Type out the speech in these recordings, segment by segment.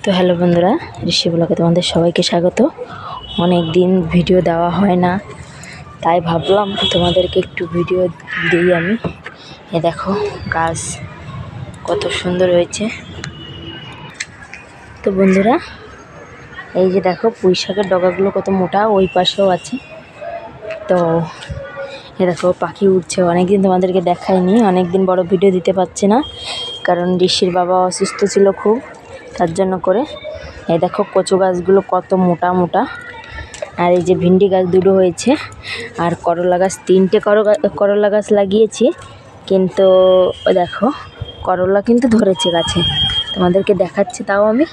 তো হ্যালো বন্ধুরা, ঋষি ব্লগে তোমাদের সবাইকে স্বাগত। অনেক দিন ভিডিও দেওয়া হয় না, তাই ভাবলাম তোমাদেরকে একটু ভিডিও দিই আমি। এ দেখো গাছ কত সুন্দর হয়েছে। তো বন্ধুরা, এই যে দেখো পুঁই শাকের ডগাগুলো কত মোটা, ওই পাশেও আছে। তো এ দেখো পাখি উঠছে, অনেকদিন তোমাদেরকে দেখাইনি, অনেকদিন বড় ভিডিও দিতে পারছি না, কারণ ঋষির বাবা অসুস্থ ছিল খুব, তার জন্য করে। এই দেখো কচু গাছগুলো কত মোটা মোটা, আর এই যে ভিন্ডি গাছ দুটো হয়েছে, আর করলা গাছ তিনটে করলা গাছ লাগিয়েছি, কিন্তু দেখো করলা কিন্তু ধরেছে গাছে, তোমাদেরকে দেখাচ্ছি। তাও আমি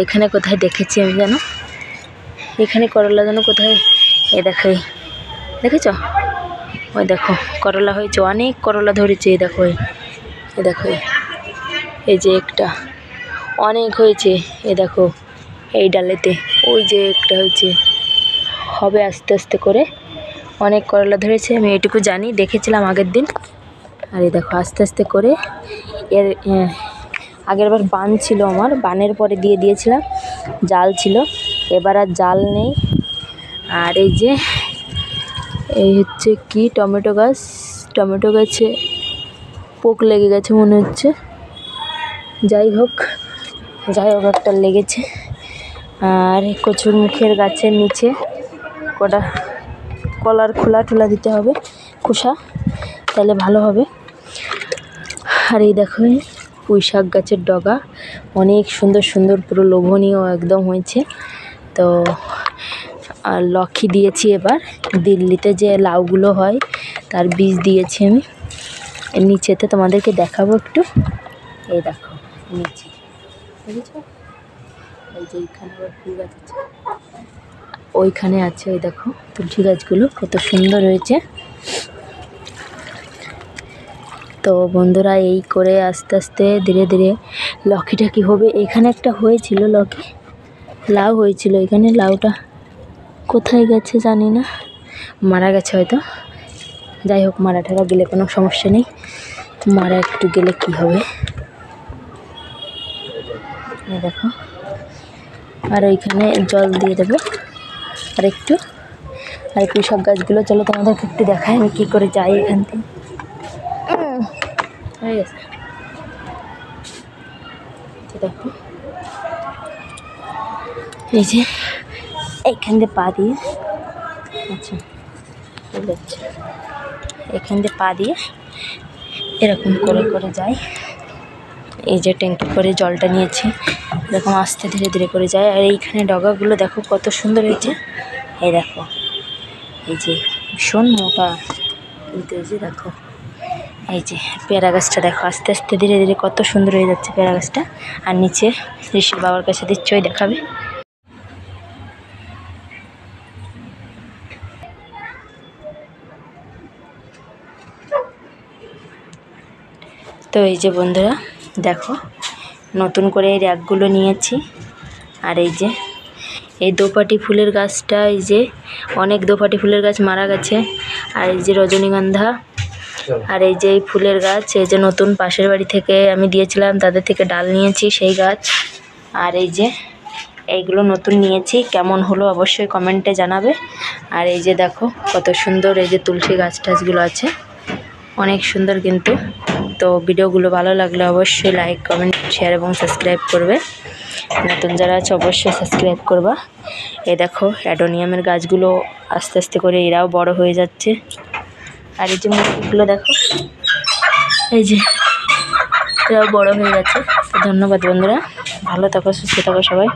এখানে কোথায় দেখেছি আমি জানো, এখানে করলা যেন কোথায়, এ দেখো দেখেছ, ওই দেখো করলা হয়েছে, অনেক করলা ধরেছে। এই দেখো এ দেখো এই যে একটা অনেক হয়েছে, এ দেখো এই ডালেতে ওই যে একটা হয়েছে, হবে আস্তে আস্তে করে, অনেক করলা ধরেছে। আমি এটুকু জানি, দেখেছিলাম আগের দিন। আর এই দেখো আস্তে আস্তে করে এর আগের বার বান ছিল, আমার বানের পরে দিয়েছিলাম, জাল ছিল, এবার আর জাল নেই। আর এই যে এই হচ্ছে কি টমেটো গাছে পোক লেগে গেছে মনে হচ্ছে, যাই হোক একটা লেগেছে। আর কচুর মুখের গাছের নিচে কটা কলার খোলা দিতে হবে, খোসা, তাহলে ভালো হবে। আর এই দেখো পুঁই শাক গাছের ডগা অনেক সুন্দর সুন্দর, পুরো লোভনীয় একদম হয়েছে। তো আর লক্ষ্মী দিয়েছি, এবার দিল্লিতে যে লাউগুলো হয় তার বীজ দিয়েছি আমি নিচেতে, তোমাদেরকে দেখাবো একটু। এই দেখো নিচে দেখেছো, এই যে এইখানে আবার ফুল গাছ আছে, ওইখানে আছে, ওই দেখো তুলসী গাছগুলো কত সুন্দর হয়েছে। তো বন্ধুরা, এই করে আস্তে আস্তে ধীরে ধীরে লক্ষ্মীটা কি হবে। এখানে একটা হয়েছিল লক্ষ্মী লাউ হয়েছিল, এখানে লাউটা কোথায় গেছে জানি না, মারা গেছে হয়তো। যাই হোক, মারা ঠারা গেলে কোনো সমস্যা নেই, মারা একটু গেলে কি হবে। দেখো, আর ওইখানে জল দিয়ে দেবো আর একটু। আর পুঁই শাক গাছগুলো চলো তোমাদেরকে একটু দেখাই আমি কী করে যাই এখান থেকে। হয়ে গেছে, দেখো এই যে এইখান দিয়ে পা দিয়ে, আচ্ছা যাচ্ছে, এখান দিয়ে পা দিয়ে এরকম করে করে যাই। এই যে ট্যাঙ্কি করে জলটা নিয়েছি, এরকম আস্তে ধীরে ধীরে করে যায়। আর এইখানে ডগাগুলো দেখো কত সুন্দর হয়েছে। এই দেখো এই যে ভীষণ মোটা, কিন্তু এই যে দেখো এই যে পেয়ারা গাছটা দেখো আস্তে আস্তে ধীরে ধীরে কত সুন্দর হয়ে যাচ্ছে পেয়ারা গাছটা। আর নিচে ঋষির বাবার কাছে নিশ্চয়ই দেখাবে। তো এই যে বন্ধুরা দেখো, নতুন করে এই র্যাকগুলো নিয়েছি। আর এই যে এই দোপাটি ফুলের গাছটা, এই যে অনেক দোপাটি ফুলের গাছ মারা গেছে। আর এই যে রজনীগন্ধা, আর এই যে এই ফুলের গাছ, এই যে নতুন পাশের বাড়ি থেকে আমি দিয়েছিলাম, তাদের থেকে ডাল নিয়েছি সেই গাছ। আর এই যে এইগুলো নতুন নিয়েছি, কেমন হলো অবশ্যই কমেন্টে জানাবে। আর এই যে দেখো কত সুন্দর, এই যে তুলসী গাছগুলো আছে, অনেক সুন্দর কিন্তু। তো ভিডিওগুলো ভালো লাগলে অবশ্যই লাইক, কমেন্ট, শেয়ার এবং সাবস্ক্রাইব করবে। নতুন যারা আছে অবশ্যই সাবস্ক্রাইব করবা। এই দেখো অ্যাডোনিয়ামের গাছগুলো আস্তে আস্তে করে এরাও বড় হয়ে যাচ্ছে। আর এই যে মুরগিগুলো দেখো, এই যে এরাও বড় হয়ে গেছে। তো ধন্যবাদ বন্ধুরা, ভালো থাকো, সুস্থ থাকো সবাই।